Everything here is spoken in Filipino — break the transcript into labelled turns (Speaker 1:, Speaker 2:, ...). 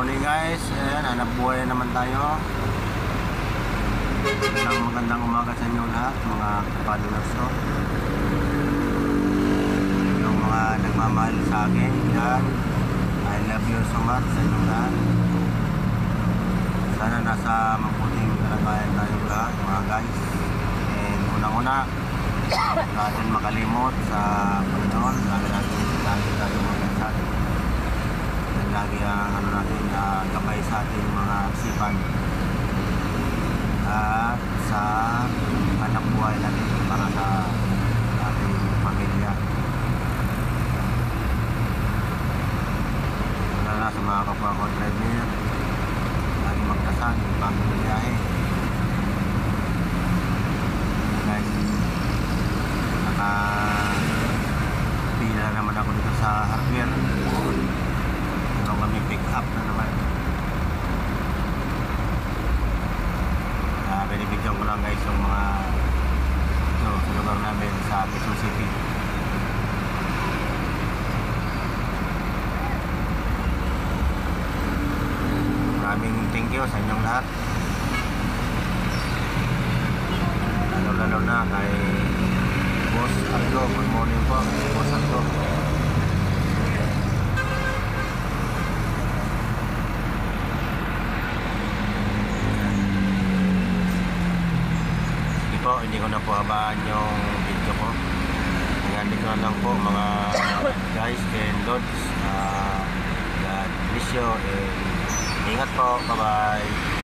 Speaker 1: morning guys, ayan, hanap buhay na naman tayo. Magandang umaga sa inyo lahat, mga followers ko. Yung mga nagmamahal sa akin, yan, I love you so much sa inyong lahat. Sana nasa mabuting kalagayan tayong lahat mga guys. And unang-una, natin makalimot sa Panginoon, lagi tayo magkasal. Lagi ang natin gabay sa ating mga isipan at sa anak buhay natin para sa ating pamilya, lalo na sa mga kapwa ko driver. Lagi magdasal yung pamilya guys. Pila naman ako dito sa hardware. Kami pick up na naman. Binibigyan ko lang guys yung mga sa lugar namin sa Quezon City. Maraming thank you sa inyong lahat, lalo na kay Boss Aldo. Good morning po Boss Aldo. Hindi ko na po habaan yung video ko. Hanggang dito na lang po mga guys and lods. God bless you and ingat po. Bye bye.